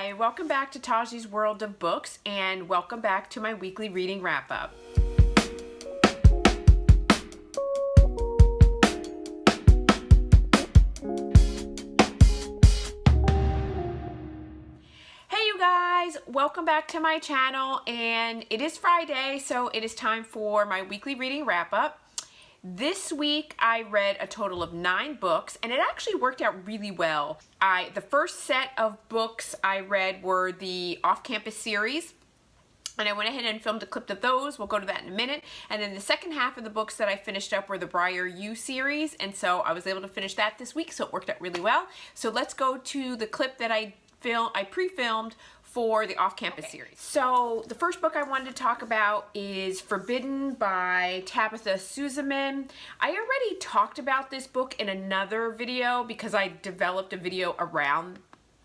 Hi, welcome back to Taji's World of Books, and welcome back to my weekly reading wrap-up. Hey you guys, welcome back to my channel, and it is Friday, so it is time for my weekly reading wrap-up. This week I read a total of 9 books, and it actually worked out really well. The first set of books I read were the off-campus series, and I went ahead and filmed a clip of those. We'll go to that in a minute. And then the second half of the books that I finished up were the Briar U Series, and so I was able to finish that this week, so it worked out really well. So let's go to the clip that I pre-filmed for the off-campus series. So the first book I wanted to talk about is Forbidden by Tabitha Suzuma. I already talked about this book in another video because I developed a video around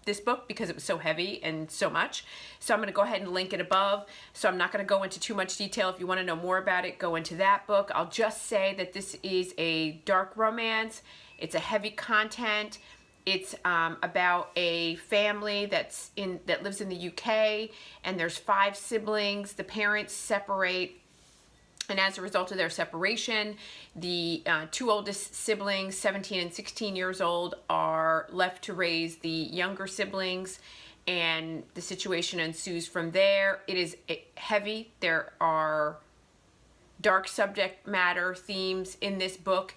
this book because it was so heavy and so much. So I'm going to go ahead and link it above. So I'm not going to go into too much detail. If you want to know more about it, go into that book. I'll just say that this is a dark romance. It's a heavy content. It's about a family that lives in the UK, and there's 5 siblings. The parents separate, and as a result of their separation, the 2 oldest siblings, 17 and 16 years old, are left to raise the younger siblings, and the situation ensues from there. It is heavy. There are dark subject matter themes in this book.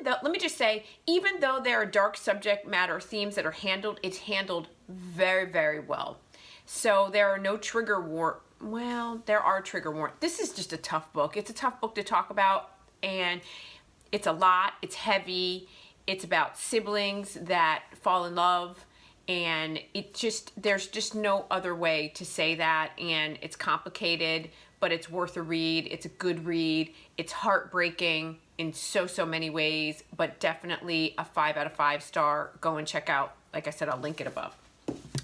Let me just say, even though there are dark subject matter themes that are handled, it's handled very, very well. So there are no trigger warnings. Well, there are trigger warnings. This is just a tough book. It's a tough book to talk about, and it's a lot. It's heavy. It's about siblings that fall in love, and there's just no other way to say that, and it's complicated, but it's worth a read. It's a good read. It's heartbreaking in so many ways, but definitely a 5 out of 5 star. Go and check out, like I said, I'll link it above.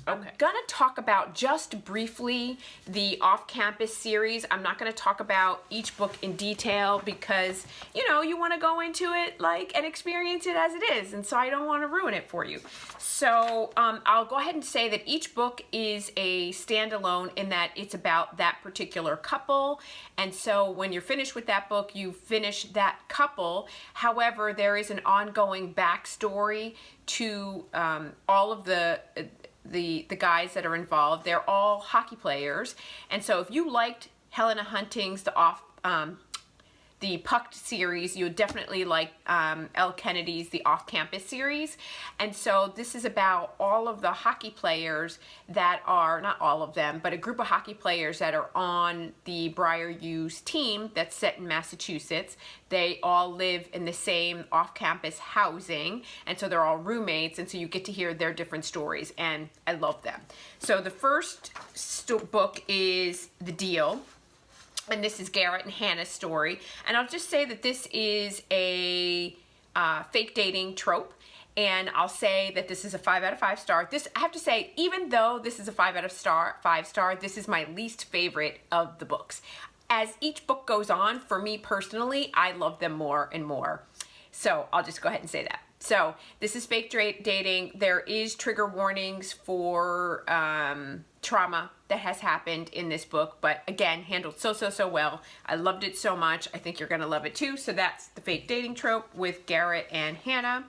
Okay. I'm gonna talk about just briefly the off-campus series. I'm not gonna talk about each book in detail because, you know, you wanna go into it and experience it as it is, and so I don't wanna ruin it for you. So I'll go ahead and say that each book is a standalone in that it's about that particular couple, and so when you're finished with that book, you finish that couple. However, there is an ongoing backstory to all of the guys that are involved. They're all hockey players, and so if you liked Helena Hunting's the Pucked series, you would definitely like Elle Kennedy's the Off-Campus series. And so this is about all of the hockey players that are, not all of them, but a group of hockey players that are on the Briar U's team that's set in Massachusetts. They all live in the same off-campus housing, and so they're all roommates, and so you get to hear their different stories, and I love them. So the first book is The Deal, and this is Garrett and Hannah's story. And I'll just say that this is a fake dating trope. And I'll say that this is a 5 out of 5 star. I have to say, even though this is a 5 out of 5 star, this is my least favorite of the books. As each book goes on, for me personally, I love them more and more. So I'll just go ahead and say that. So this is fake dating. There is trigger warnings for trauma that has happened in this book, but again, handled so well. I loved it so much. I think you're gonna love it too. So that's the fake dating trope with Garrett and Hannah.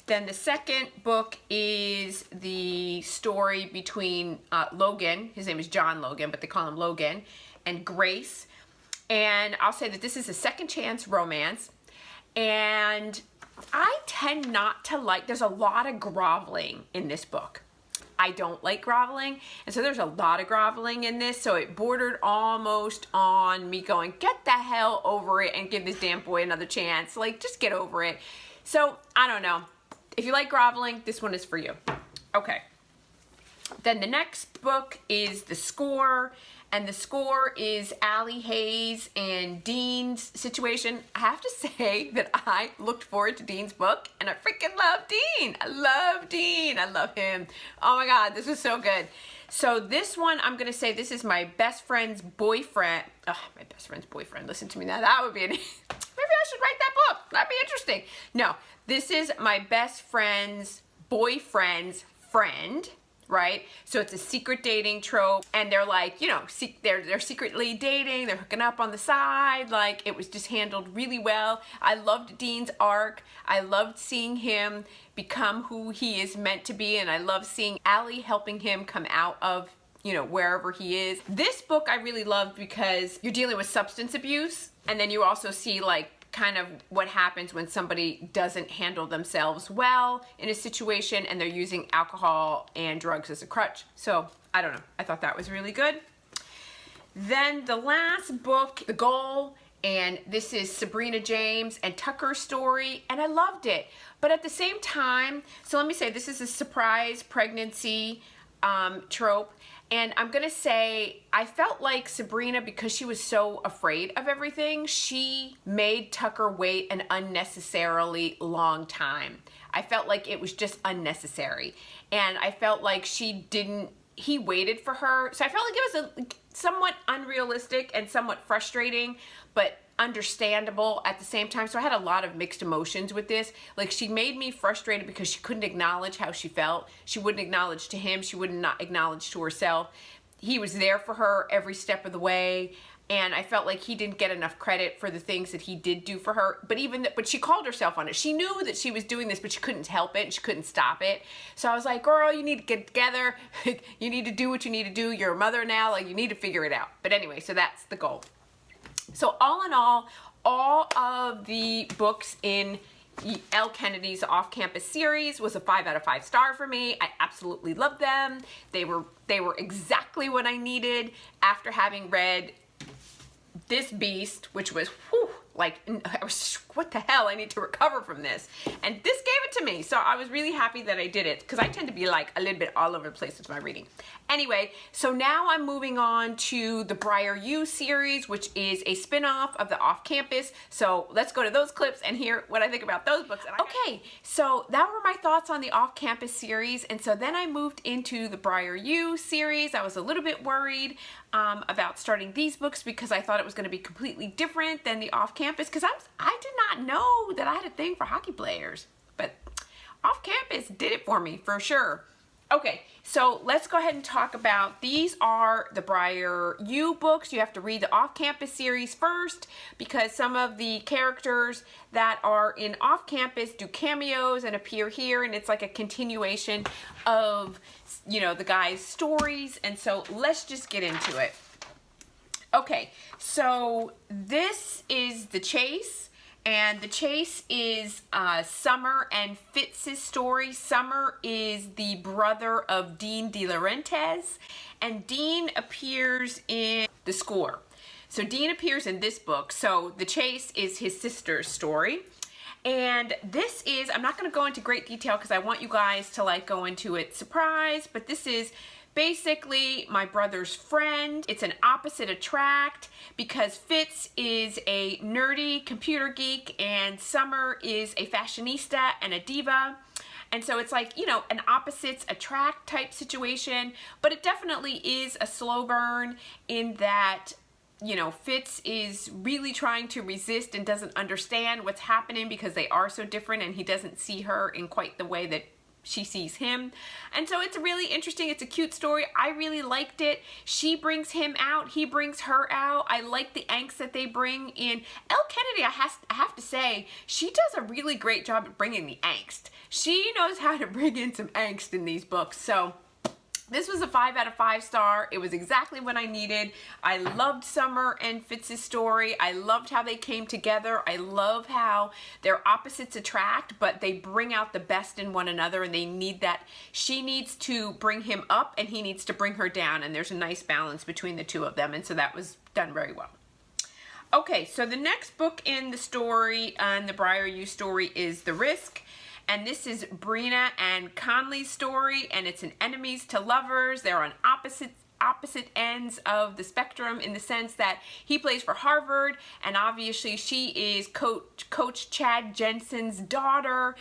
Then the second book is the story between Logan, his name is John Logan, but they call him Logan, and Grace. And I'll say that this is a second chance romance, and I tend not to there's a lot of groveling in this book. I don't like groveling, and so there's a lot of groveling in this, so it bordered almost on me going, get the hell over it and give this damn boy another chance. Just get over it. So, I don't know. If you like groveling, this one is for you. Okay. Then the next book is The Score, and The Score is Allie Hayes and Dean's situation. I have to say that I looked forward to Dean's book, and I freaking love Dean. I love Dean. I love him. Oh my God, this was so good. So this one, I'm gonna say this is my best friend's boyfriend. Oh, my best friend's boyfriend. Listen to me now. That would be maybe I should write that book. That'd be interesting. No, this is my best friend's boyfriend's friend, right? So it's a secret dating trope, and they're like, you know, they're secretly dating, they're hooking up on the side. Like, it was just handled really well. I loved Dean's arc. I loved seeing him become who he is meant to be, and I love seeing Allie helping him come out of, you know, wherever he is. This book I really loved because you're dealing with substance abuse, and then you also see like kind of what happens when somebody doesn't handle themselves well in a situation and they're using alcohol and drugs as a crutch. So I don't know, I thought that was really good. Then the last book, The Goal, and this is Sabrina James and Tucker's story, and I loved it. But at the same time, so let me say, this is a surprise pregnancy trope. And I'm gonna say, I felt like Sabrina, because she was so afraid of everything, she made Tucker wait an unnecessarily long time. I felt like it was just unnecessary. And I felt like he waited for her. So I felt like it was somewhat unrealistic and somewhat frustrating, but understandable at the same time. So I had a lot of mixed emotions with this. Like, she made me frustrated because she couldn't acknowledge how she felt. She wouldn't acknowledge to him. She wouldn't acknowledge to herself. He was there for her every step of the way. And I felt like he didn't get enough credit for the things that he did do for her. But she called herself on it. She knew that she was doing this, but she couldn't help it and she couldn't stop it. So I was like, girl, you need to get together. You need to do what you need to do. You're a mother now. Like, you need to figure it out. But anyway, so that's The Goal. So all in all of the books in Elle Kennedy's off-campus series was a 5 out of 5 star for me. I absolutely loved them. They were exactly what I needed after having read this beast, which was, whew, like, I was, what the hell, I need to recover from this. And this gave it to me, so I was really happy that I did it, because I tend to be like a little bit all over the place with my reading. Anyway, so now I'm moving on to the Briar U series, which is a spin-off of the off-campus. So let's go to those clips and hear what I think about those books. Okay, so that were my thoughts on the off-campus series, and so then I moved into the Briar U series. I was a little bit worried about starting these books because I thought it was going to be completely different than the off-campus, because I did not know that I had a thing for hockey players, but off-campus did it for me for sure. Okay, so let's go ahead and talk about, these are the Briar U books. You have to read the off-campus series first, because some of the characters that are in off-campus do cameos and appear here, and it's like a continuation of, you know, the guys' stories. And so let's just get into it. Okay, so this is The Chase. And The Chase is Summer and Fitz's story. Summer is the brother of Dean De Laurentiis, and Dean appears in The Score. So Dean appears in this book. So The Chase is his sister's story. And this is, I'm not going to go into great detail because I want you guys to like go into it surprise, but this is basically my brother's friend. It's an opposite attract because Fitz is a nerdy computer geek and Summer is a fashionista and a diva. And so it's like, you know, an opposites attract type situation, but it definitely is a slow burn in that, you know, Fitz is really trying to resist and doesn't understand what's happening because they are so different, and he doesn't see her in quite the way that she sees him. And so it's really interesting. It's a cute story. I really liked it. She brings him out. He brings her out. I like the angst that they bring in. Elle Kennedy, I have to say, she does a really great job at bringing the angst. She knows how to bring in some angst in these books. So this was a 5 out of 5 star. It was exactly what I needed. I loved Summer and Fitz's story. I loved how they came together. I love how their opposites attract, but they bring out the best in one another, and they need that. She needs to bring him up and he needs to bring her down, and there's a nice balance between the two of them, and so that was done very well. Okay, so the next book in the story, and the Briar U story, is The Risk. And this is Brina and Conley's story, and it's an enemies to lovers. They're on opposite ends of the spectrum in the sense that he plays for Harvard, and obviously she is Coach Chad Jensen's daughter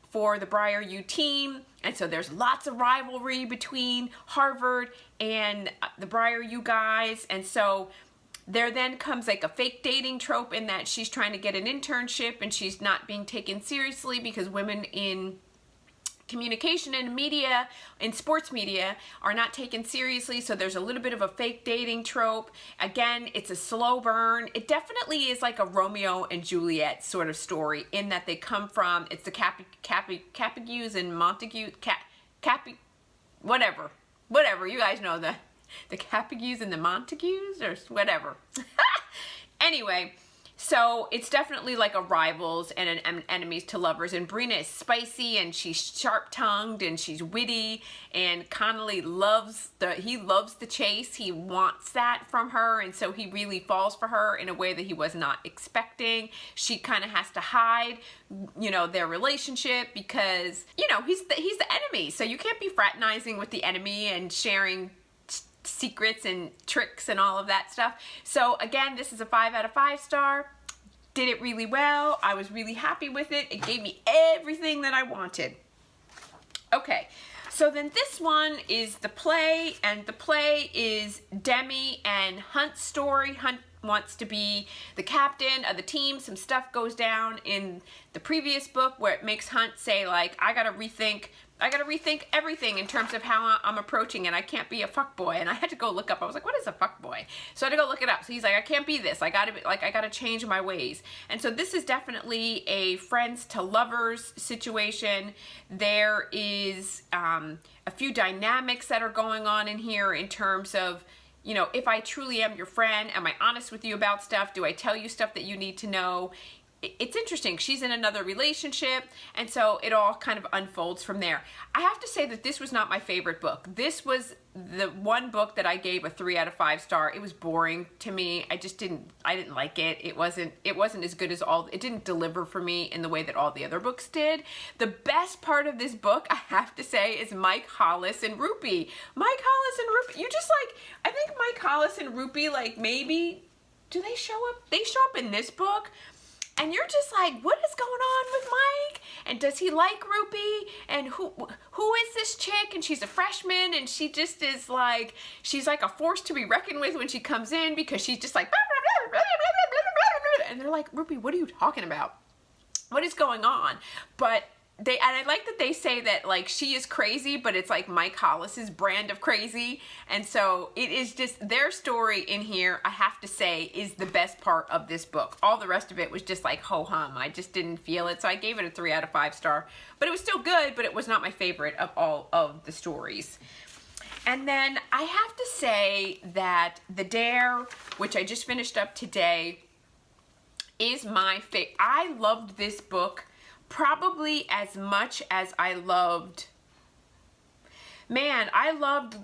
for the Briar U team. And so there's lots of rivalry between Harvard and the Briar U guys. And so there then comes like a fake dating trope in that she's trying to get an internship and she's not being taken seriously because women in communication in media, in sports media, are not taken seriously, so there's a little bit of a fake dating trope. Again, it's a slow burn. It definitely is like a Romeo and Juliet sort of story in that they come from, it's the Capigus and Montague, whatever, you guys know the Capigus and the Montagues, or whatever. Anyway, so it's definitely like a rivals and an enemies to lovers. And Sabrina is spicy and she's sharp-tongued and she's witty. And Connolly loves the chase. He wants that from her, and so he really falls for her in a way that he was not expecting. She kind of has to hide, you know, their relationship because, you know, he's the enemy. So you can't be fraternizing with the enemy and sharing secrets and tricks and all of that stuff. So again, this is a 5 out of 5 star. Did it really well. I was really happy with it. It gave me everything that I wanted. Okay, so then this one is the play, and the play is Demi and Hunt's story. Hunt wants to be the captain of the team. Some stuff goes down in the previous book where it makes Hunt say, like, I gotta rethink everything in terms of how I'm approaching it. I can't be a fuckboy. And I had to go look up. I was like, what is a fuckboy? So I had to go look it up. So he's like, I can't be this. I gotta change my ways. And so this is definitely a friends to lovers situation. There is a few dynamics that are going on in here in terms of, you know, if I truly am your friend, am I honest with you about stuff? Do I tell you stuff that you need to know? It's interesting. She's in another relationship, and so it all kind of unfolds from there. I have to say that this was not my favorite book. This was the one book that I gave a 3 out of 5 star. It was boring to me. I didn't like it. It wasn't as good as it didn't deliver for me in the way that all the other books did. The best part of this book, I have to say, is Mike Hollis and Rupi. Mike Hollis and Rupi, you just like, I think Mike Hollis and Rupi, like, maybe, do they show up? They show up in this book. And you're just like, what is going on with Mike? And does he like Rupi? And who is this chick? And she's a freshman, and she just is like, she's like a force to be reckoned with when she comes in, because she's just like, and they're like, Rupi, what are you talking about? What is going on? But and I like that they say that, like, she is crazy, but it's like Mike Hollis's brand of crazy. And so it is just their story in here, I have to say, is the best part of this book. All the rest of it was just like ho-hum. I just didn't feel it. So I gave it a 3 out of 5 star, but it was still good, but it was not my favorite of all of the stories. And then I have to say that The Dare, which I just finished up today, is my favorite. I loved this book probably as much as I loved, man, I loved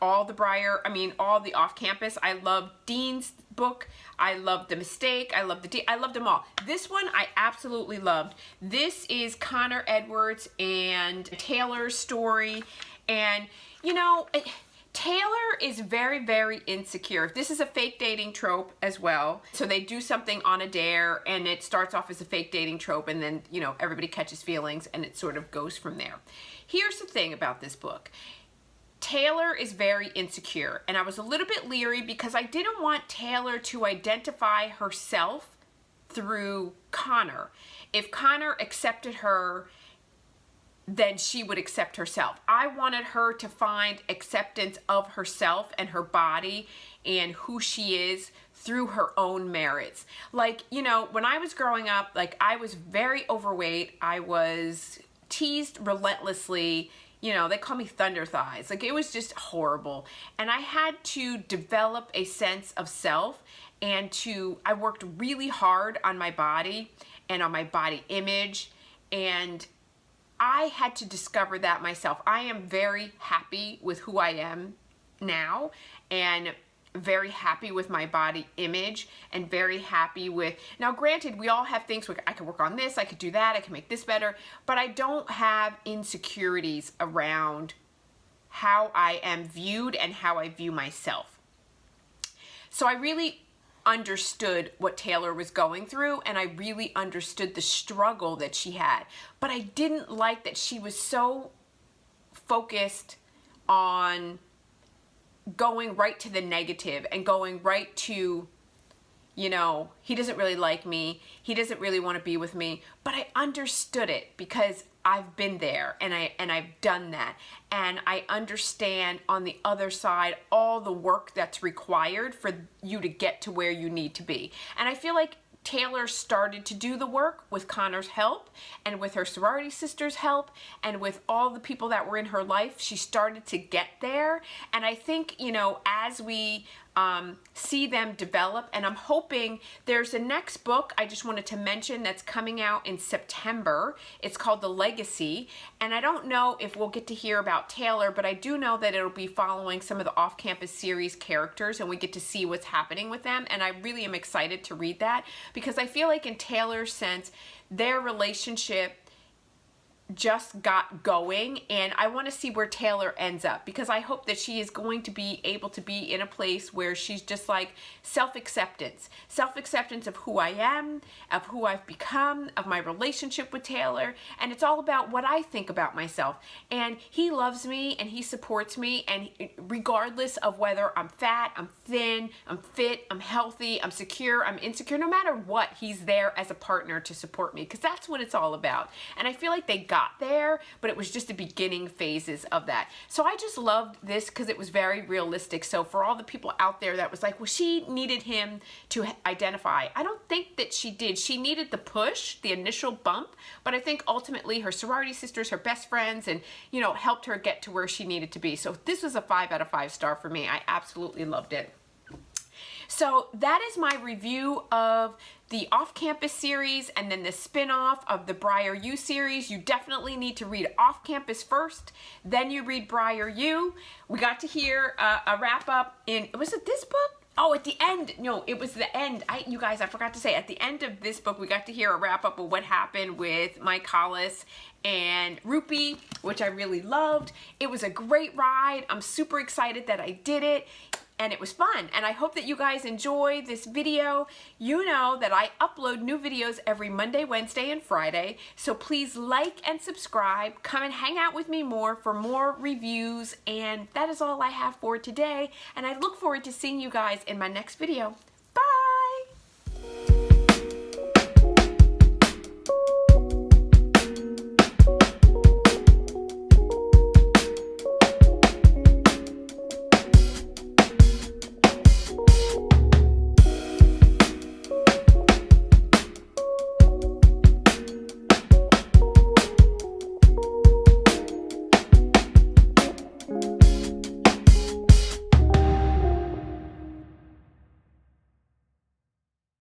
all the all the off-campus. I loved Dean's book. I loved The Mistake. I loved them all. This one I absolutely loved. This is Connor Edwards and Taylor's story. And, you know, Taylor is very, very insecure. This is a fake dating trope as well. So they do something on a dare, and it starts off as a fake dating trope, and then, you know, everybody catches feelings, and it sort of goes from there. Here's the thing about this book. Taylor is very insecure, and I was a little bit leery because I didn't want Taylor to identify herself through Connor. If Connor accepted her, then she would accept herself. I wanted her to find acceptance of herself and her body and who she is through her own merits. Like, you know, when I was growing up, like, I was very overweight. I was teased relentlessly. You know, they call me Thunder Thighs. Like, it was just horrible. And I had to develop a sense of self, and I worked really hard on my body and on my body image, and I had to discover that myself. I am very happy with who I am now, and very happy with my body image, and very happy with, now granted, we all have things where I could work on this, I could do that, I can make this better, but I don't have insecurities around how I am viewed and how I view myself. So I really understood what Taylor was going through, and I really understood the struggle that she had. But I didn't like that she was so focused on going right to the negative and going right to, you know, he doesn't really like me, he doesn't really want to be with me. But I understood it because I've been there, and I've done that, and I understand on the other side all the work that's required for you to get to where you need to be. And I feel like Taylor started to do the work with Connor's help and with her sorority sister's help and with all the people that were in her life. She started to get there, and I think, you know, as we see them develop, and I'm hoping there's a next book I just wanted to mention that's coming out in September. It's called The Legacy, and I don't know if we'll get to hear about Taylor, but I do know that it'll be following some of the off-campus series characters, and we get to see what's happening with them, and I really am excited to read that, because I feel like in Taylor's sense, their relationship just got going, and I want to see where Taylor ends up, because I hope that she is going to be able to be in a place where she's just like self-acceptance of who I am, of who I've become, of my relationship with Taylor, and it's all about what I think about myself. And he loves me and he supports me, and regardless of whether I'm fat, I'm thin, I'm fit, I'm healthy, I'm secure, I'm insecure, no matter what, he's there as a partner to support me, because that's what it's all about. And I feel like they got there, but it was just the beginning phases of that. So I just loved this because it was very realistic. So for all the people out there that was like, well, she needed him to identify, I don't think that she did. She needed the push, the initial bump, but I think ultimately her sorority sisters, her best friends, and, you know, helped her get to where she needed to be. So this was a 5 out of 5 star for me. I absolutely loved it. So that is my review of the off-campus series and then the spin-off of the Briar U series. You definitely need to read off-campus first, then you read Briar U. We got to hear a wrap-up in, was it this book? Oh, at the end, no, it was the end. You guys, I forgot to say, at the end of this book, we got to hear a wrap-up of what happened with Mike Hollis and Rupi, which I really loved. It was a great ride. I'm super excited that I did it. And it was fun, and I hope that you guys enjoy this video. You know that I upload new videos every Monday, Wednesday, and Friday, so please like and subscribe. Come and hang out with me more for more reviews, and that is all I have for today, and I look forward to seeing you guys in my next video.